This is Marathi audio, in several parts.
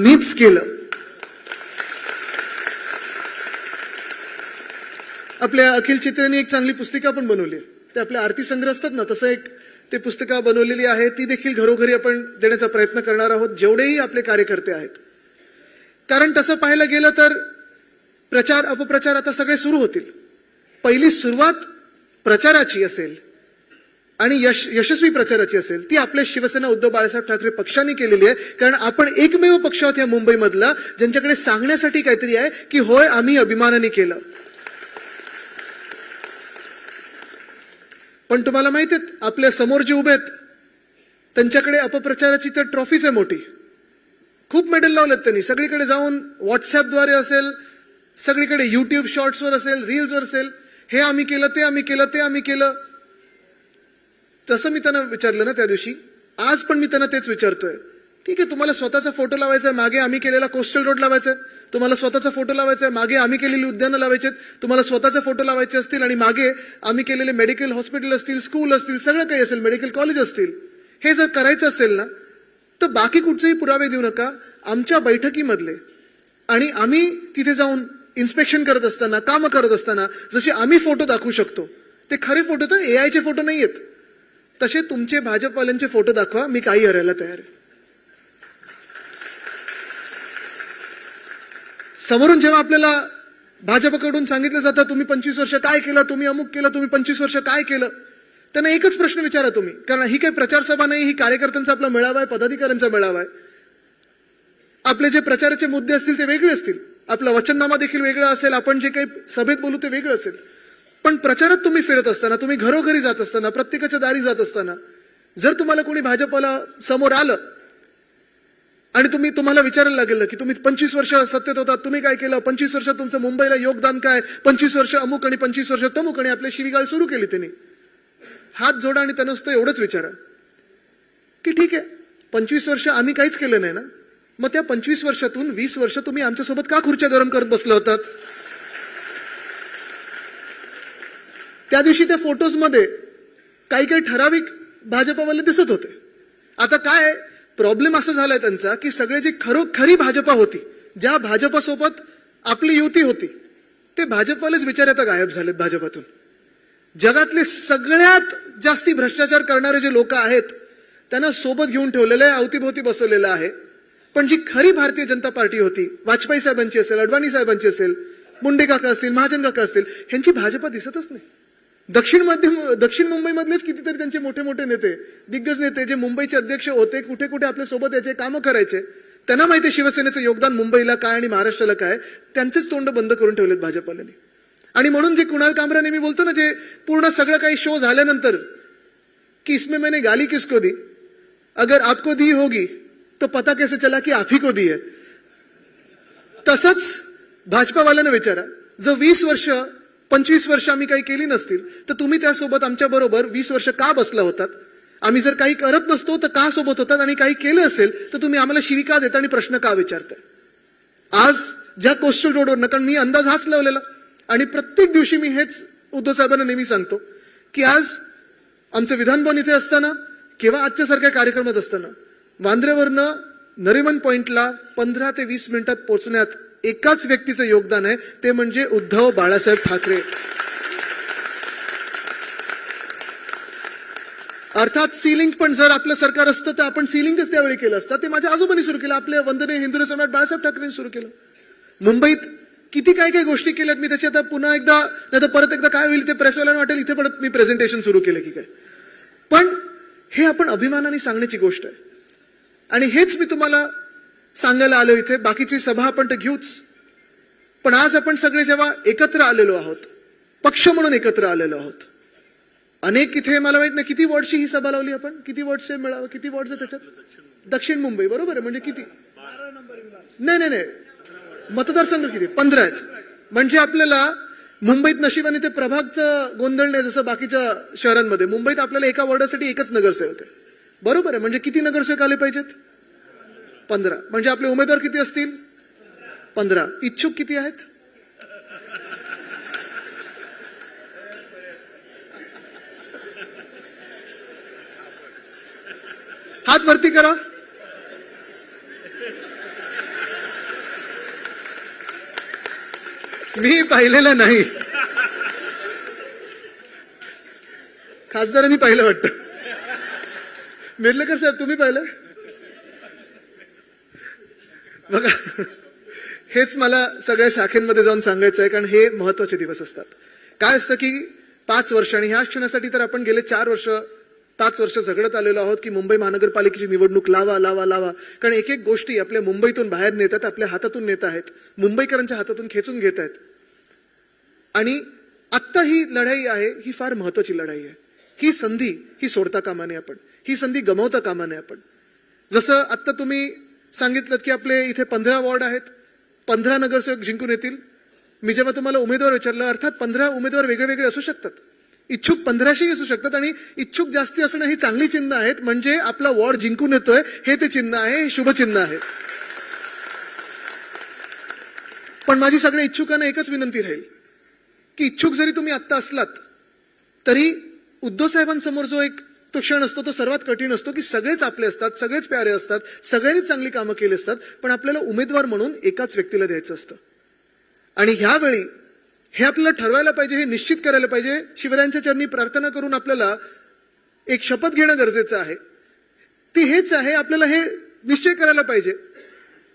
मीच केलं. आपल्या अखिल चित्रेने एक चांगली पुस्तिका पण बनवली. ते आपल्या आरती संग्रह असतात ना, तसं एक ते पुस्तिका बनवलेली आहे. ती देखील घरोघरी आपण देण्याचा प्रयत्न करणार आहोत, जेवढेही आपले कार्यकर्ते आहेत. कारण तसं पाहायला गेलं तर प्रचार अपप्रचार आता सगळे सुरू होतील. पहिली सुरुवात प्रचाराची असेल आणि यशस्वी प्रचाराची असेल ती आपल्या शिवसेना उद्धव बाळासाहेब ठाकरे पक्षाने केलेली आहे. कारण आपण एकमेव पक्ष आहोत या मुंबईमधला ज्यांच्याकडे सांगण्यासाठी काहीतरी आहे की होय आम्ही अभिमानाने केलं. पण तुम्हाला माहिती आहे आपल्या समोर जे उभे आहेत त्यांच्याकडे अपप्रचाराची तर ट्रॉफीच आहे मोठी. खूप मेडल लावलेत त्यांनी. सगळीकडे जाऊन व्हॉट्सअपद्वारे असेल, सगळीकडे युट्यूब शॉर्ट्सवर असेल, रील्सवर असेल, हे आम्ही केलं, ते आम्ही केलं, ते आम्ही केलं. तसं मी त्यांना विचारलं ना त्या दिवशी, आज पण मी त्यांना तेच विचारतोय. ठीक आहे, तुम्हाला स्वतःचा फोटो लावायचा आहे, मागे आम्ही केलेला कोस्टल रोड लावायचा आहे. तुम्हाला स्वतःचा फोटो लावायचा आहे, मागे आम्ही केलेली उद्यानं लावायचे आहेत. तुम्हाला स्वतःचा फोटो लावायचे असतील आणि मागे आम्ही केलेले मेडिकल हॉस्पिटल असतील, स्कूल असतील, सगळं काही असेल, मेडिकल कॉलेज असतील. हे जर करायचं असेल ना तर बाकी कुठचेही पुरावे देऊ नका. आमच्या बैठकीमधले आणि आम्ही तिथे जाऊन इन्स्पेक्शन करत असताना, कामं करत असताना जसे आम्ही फोटो दाखवू शकतो, ते खरे फोटो तर एआयचे फोटो नाही आहेत, तसे तुमचे भाजपवाल्यांचे फोटो दाखवा, मी काही हरायला तयार आहे. समोरून जेव्हा आपल्याला भाजपकडून सांगितलं जातं तुम्ही 25 वर्ष काय केलं, तुम्ही अमुक केलं, तुम्ही 25 वर्ष काय केलं, त्यांना एकच प्रश्न विचारा तुम्ही. कारण ही काही प्रचार सभा नाही, ही कार्यकर्त्यांचा आपला मेळावा आहे, पदाधिकाऱ्यांचा मेळावा आहे. आपले जे प्रचाराचे मुद्दे असतील ते वेगळे असतील, आपला वचननामा देखील वेगळा असेल, आपण जे काही सभेत बोलू ते वेगळं असेल. पण प्रचारात तुम्ही फिरत असताना, तुम्ही घरोघरी जात असताना, प्रत्येकाच्या दारी जात असताना जर तुम्हाला कोणी भाजपला समोर आलं आणि तुम्हाला विचारायला लागेल की तुम्ही 25 वर्ष सत्तेत होतात, तुम्ही काय केलं, 25 वर्ष तुमचं मुंबईला योगदान काय, 25 वर्ष अमुक आणि 25 वर्ष तमुक, आणि आपली शिवीगाळ सुरू केली त्यांनी, हात जोडा आणि त्यांना नुसतं एवढंच विचारा की ठीक आहे 25 वर्ष आम्ही काहीच केलं नाही ना, मग त्या 25 वर्षातून 20 वर्ष तुम्ही आमच्यासोबत का खुर्च्या गरम करत बसला होतात. त्या दिवशी त्या फोटोजमध्ये काही काही ठराविक भाजपावाले दिसत होते. आता काय प्रॉब्लेम असा झालाय त्यांचा की सगळे जे खरी भाजपा होती, ज्या भाजपासोबत आपली युती होती, ते भाजपवालेच विचार आता गायब झालेत भाजपातून. जगातले सगळ्यात जास्ती भ्रष्टाचार करणारे जे लोक आहेत त्यांना सोबत घेऊन ठेवलेलं आहे, अवतीभोवती बसवलेलं आहे. पण जी खरी भारतीय जनता पार्टी होती, वाजपेयी साहेबांची असेल, अडवाणी साहेबांची असेल, मुंडे काका असतील, महाजन काका असतील, ह्यांची भाजपा दिसतच नाही. दक्षिण मुंबईमधलेच कितीतरी त्यांचे मोठे मोठे नेते, दिग्गज नेते जे मुंबईचे अध्यक्ष होते, कुठे कुठे आपल्या सोबत याचे कामं करायचे, त्यांना माहिती आहे शिवसेनेचं योगदान मुंबईला काय आणि महाराष्ट्राला काय, त्यांचेच तोंड बंद करून ठेवलेत भाजपवाल्यांनी. आणि म्हणून जे कुणाल कामरा नेहमी बोलतो ना, जे पूर्ण सगळं काही शो झाल्यानंतर की इसमें मैंने गाली किसको दी, अगर आपको दी होगी तो पता कैसे चला की आप ही को दी है. तसंच भाजपावाल्यांना विचारा, जर 20 वर्ष 25 वर्ष आम्ही काही केली नसतील तर तुम्ही त्यासोबत आमच्या बरोबर 20 वर्ष का बसला होतात. आम्ही जर काही करत नसतो तर का सोबत होतात, आणि काही केलं असेल तर तुम्ही आम्हाला शिवी का देता आणि प्रश्न का विचारताय. आज ज्या कोस्टल रोडवर, कारण मी अंदाज हाच लावलेला आणि प्रत्येक दिवशी मी हेच उद्धव साहेबांना नेहमी सांगतो की आज आमचं विधानभवन इथे असताना किंवा आजच्या सारख्या कार्यक्रमात असताना वांद्र्यावरनं नरिमन पॉइंटला 15 ते 20 मिनिटात पोहोचण्यात एकाच व्यक्तीचं योगदान आहे, ते म्हणजे उद्धव बाळासाहेब ठाकरे. अर्थात सीलिंग पण जर आपलं सरकार असतं तर आपण सीलिंगच त्यावेळी केलं असतं. ते माझ्या आजोबांनी सुरू केलं, आपल्या वंदनीय हिंदू सम्राट बाळासाहेब ठाकरेंनी सुरू केलं. मुंबईत किती काय काय गोष्टी केल्यात मी, त्याची आता पुन्हा एकदा नाही तर परत एकदा काय होईल ते प्रेसवाल्यांना वाटेल इथे परत मी प्रेझेंटेशन सुरू केलं की काय. पण हे आपण अभिमानाने सांगण्याची गोष्ट आहे आणि हेच मी तुम्हाला सांगायला आलो इथे. बाकीची सभा आपण तर घेऊच, पण आज आपण सगळे जेव्हा एकत्र आलेलो आहोत, पक्ष म्हणून एकत्र आलेलो आहोत, अनेक इथे मला माहित नाही किती वॉर्डची ही सभा लावली आपण, किती वॉर्डचे मिळावं, किती वॉर्डच त्याच्यात, दक्षिण मुंबई बरोबर आहे, म्हणजे किती, नाही मतदारसंघ किती, 15 आहेत. म्हणजे आपल्याला मुंबईत नशिबाने ते प्रभागचं गोंधळ नाही जसं बाकीच्या शहरांमध्ये. मुंबईत आपल्याला एका वॉर्डासाठी एकच नगरसेवक आहे, बरोबर आहे. म्हणजे किती नगरसेवक आले पाहिजेत, 15. म्हणजे आपले उमेदवार किती असतील, 15. इच्छुक किती आहेत, हात वरती करा. मी पाहिलेलं नाही. खासदारांनी पाहिलं वाटतं. मेर्लेकर साहेब तुम्ही पाहिलं? बघा, हेच मला सगळ्या शाखेमध्ये जाऊन सांगायचं आहे, कारण हे महत्वाचे दिवस असतात. काय असतं की 5 वर्ष, आणि ह्या क्षणासाठी तर आपण गेले 5 वर्ष झगडत आलेलो आहोत की मुंबई महानगरपालिकेची निवडणूक लावा लावा लावा. कारण एक एक गोष्टी आपल्या मुंबईतून बाहेर नेतात, आपल्या हातातून नेत आहेत, मुंबईकरांच्या हातातून खेचून घेत आहेत. आणि आत्ता ही लढाई आहे, ही फार महत्वाची लढाई आहे. ही संधी ही सोडता कामा नये आपण, ही संधी गमावता कामा नये आपण. जसं आत्ता तुम्ही सांगितलं की आपले इथे 15 वॉर्ड आहेत, 15 नगरसेवक जिंकून येतील. मी जेव्हा तुम्हाला उमेदवार विचारलं, अर्थात 15 उमेदवार वेगळे वेगळे असू शकतात, इच्छुक 1500 असू शकतात, आणि इच्छुक जास्ती असणं ही चांगली चिन्ह आहेत. म्हणजे आपला वॉर्ड जिंकून येतोय हे ते चिन्ह आहे, हे शुभचिन्ह आहे. पण माझी सगळ्या इच्छुकांना एकच विनंती राहील की इच्छुक जरी तुम्ही आत्ता असलात तरी उद्धव साहेबांसमोर जो एक तो क्षण असतो तो सर्वात कठीण असतो की सगळेच आपले असतात, सगळेच प्यारे असतात, सगळ्यांनीच चांगली कामं केली असतात, पण आपल्याला उमेदवार म्हणून एकाच व्यक्तीला द्यायचं असतं. आणि ह्यावेळी हे आपल्याला ठरवायला पाहिजे, हे निश्चित करायला पाहिजे. शिवरायांच्या चरणी प्रार्थना करून आपल्याला एक शपथ घेणं गरजेचं आहे. ती हेच आहे, आपल्याला हे निश्चय करायला पाहिजे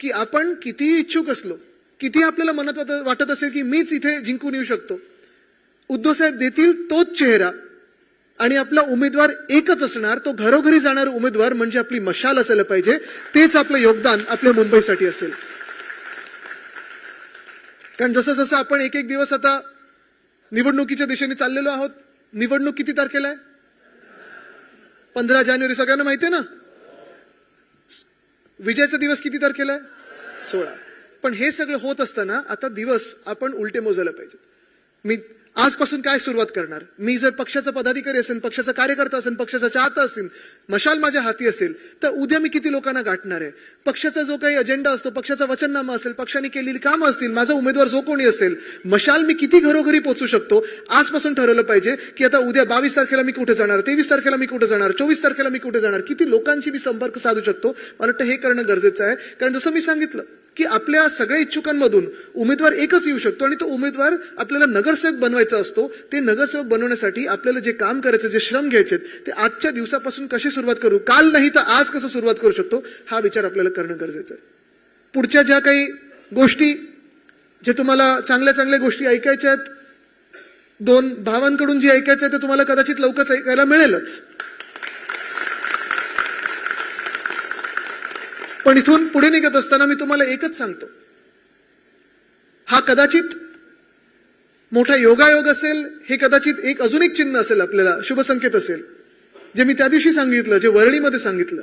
की आपण कितीही इच्छुक असलो, किती आपल्याला मनात वाटत असेल की मीच इथे जिंकून येऊ शकतो, उद्धव साहेब देतील तोच चेहरा, आणि आपला उमेदवार एकच असणार, तो घरोघरी जाणारा उमेदवार म्हणजे आपली मशाल असायला पाहिजे. तेच आपलं योगदान आपल्या मुंबईसाठी असेल. कारण जसं जसं आपण एक एक दिवस आता निवडणुकीच्या दिशेने चाललेलो आहोत. निवडणूक किती तारखेला आहे? 15 जानेवारी, सगळ्यांना माहिती आहे ना. विजयाचा दिवस किती तारखेला आहे? 16. पण हे सगळं होत असताना आता दिवस आपण उलटे मोजायला पाहिजे. मी आजपासून काय सुरुवात करणार? मी जर पक्षाचा पदाधिकारी असेल, पक्षाचा कार्यकर्ता असेल, पक्षाचा चाहता असेल, मशाल माझ्या हाती असेल, तर उद्या मी किती लोकांना गाठणार आहे? पक्षाचा जो काही अजेंडा असतो, पक्षाचा वचननामा असेल, पक्षाने केलेली कामं असतील, माझा उमेदवार जो कोणी असेल, मशाल मी किती घरोघरी पोहोचू शकतो, आजपासून ठरवलं पाहिजे की आता उद्या 22 तारखेला मी कुठे जाणार, 23 तारखेला मी कुठे जाणार, 24 तारखेला मी कुठे जाणार, किती लोकांशी मी संपर्क साधू शकतो. मला वाटतं हे करणं गरजेचं आहे. कारण जसं मी सांगितलं की आपल्या सगळ्या इच्छुकांमधून उमेदवार एकच येऊ शकतो, आणि तो उमेदवार आपल्याला नगरसेवक बनवायचा असतो. ते नगरसेवक बनवण्यासाठी आपल्याला जे काम करायचं, जे श्रम घ्यायचे, ते आजच्या दिवसापासून कशी सुरुवात करू, काल नाही तर आज कसं सुरुवात करू शकतो, हा विचार आपल्याला करणं गरजेचं आहे. पुढच्या ज्या काही गोष्टी, जे तुम्हाला चांगल्या चांगल्या गोष्टी ऐकायच्या आहेत, 2 भावांकडून जे ऐकायचं आहे ते तुम्हाला कदाचित लवकरच ऐकायला मिळेलच. पण इथून पुढे निघत असताना मी तुम्हाला एकच सांगतो, हा कदाचित मोठा योगायोग असेल, हे कदाचित अजून एक चिन्ह असेल, आपल्याला शुभसंकेत असेल, जे मी त्या दिवशी सांगितलं, जे वरळीमध्ये सांगितलं,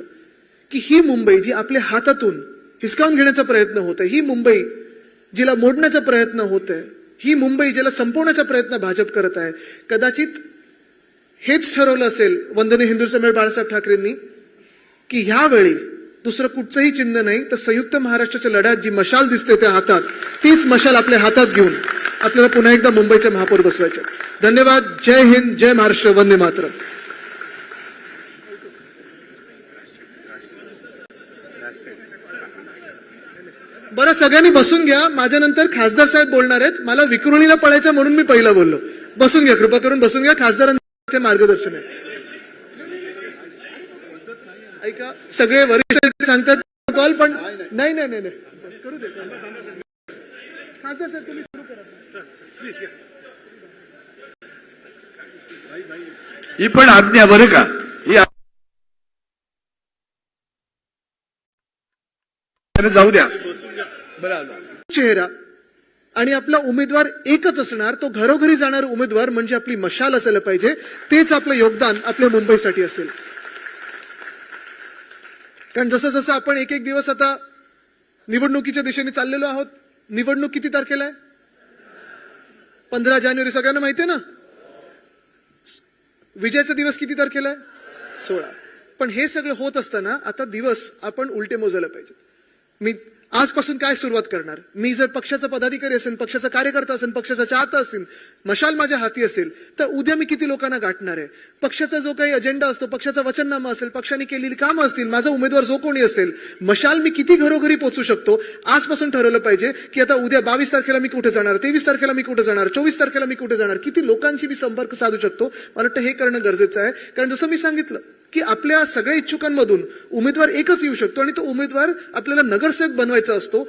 की ही मुंबई जी आपल्या हातातून हिसकावून घेण्याचा प्रयत्न होत आहे, ही मुंबई जिला मोडण्याचा प्रयत्न होत आहे, ही मुंबई जिला संपवण्याचा प्रयत्न भाजप करत आहे, कदाचित हेच ठरवलं असेल वंदनीय हिंदू सम्राट बाळासाहेब ठाकरेंनी की ह्यावेळी दुसरं कुठचंही चिन्ह नाही, तर संयुक्त महाराष्ट्राच्या लढ्यात जी मशाल दिसते त्या हातात, तीच मशाल आपल्या हातात घेऊन आपल्याला पुन्हा एकदा मुंबईचे महापौर बसवायचे. धन्यवाद. जय हिंद, जय महाराष्ट्र, वंदे मातरम. बरं, सगळ्यांनी बसून घ्या. माझ्यानंतर खासदार साहेब बोलणार आहेत. मला विक्रोळीला पळायचं म्हणून मी पहिला बोललो. बसून घ्या, कृपा करून बसून घ्या. खासदारांचे मार्गदर्शन आहे. ऐका, सगळे वरिष्ठ सांगतात कॉल, पण नाही नाही नाही करू दे. खासदार साहेब तुम्ही सुरू करा प्लीज. ही पण आज्ञा बरं का, ही जाऊ द्या. चेहरा, आणि आपला उमेदवार एकच असणार, तो घरोघरी जाणारा उमेदवार म्हणजे आपली मशाल असायला पाहिजे. तेच आपलं योगदान आपल्या मुंबईसाठी असेल. कारण जसं जसं आपण एक एक दिवस आता निवडणुकीच्या दिशेने चाललेलो आहोत. निवडणूक किती तारखेला आहे? 15 जानेवारी, सगळ्यांना माहिती आहे ना. विजयाचा दिवस किती तारखेला आहे? 16. पण हे सगळं होत असताना आता दिवस आपण उलटे मोजायला पाहिजे. मी आजपासून काय सुरुवात करणार? मी जर पक्षाचा पदाधिकारी असेल, पक्षाचा कार्यकर्ता असेल, पक्षाचा चाहता असेल, मशाल माझ्या हाती असेल, तर उद्या मी किती लोकांना गाठणार आहे? पक्षाचा जो काही अजेंडा असतो, पक्षाचा वचननामा असेल, पक्षाने केलेली कामं असतील, माझा उमेदवार जो कोणी असेल, मशाल मी किती घरोघरी पोहोचू शकतो? आजपासून ठरवलं पाहिजे की आता उद्या 22 तारखेला मी कुठे जाणार, 23 तारखेला मी कुठे जाणार, 24 तारखेला मी कुठे जाणार, किती लोकांशी मी संपर्क साधू शकतो. मला वाटतं हे करणं गरजेचं आहे. कारण जसं मी सांगितलं की आपल्या सगळ्या इच्छुकांमधून उमेदवार एकच येऊ शकतो आणि तो उमेदवार आपल्याला नगरसेवक बनवायचा असतो.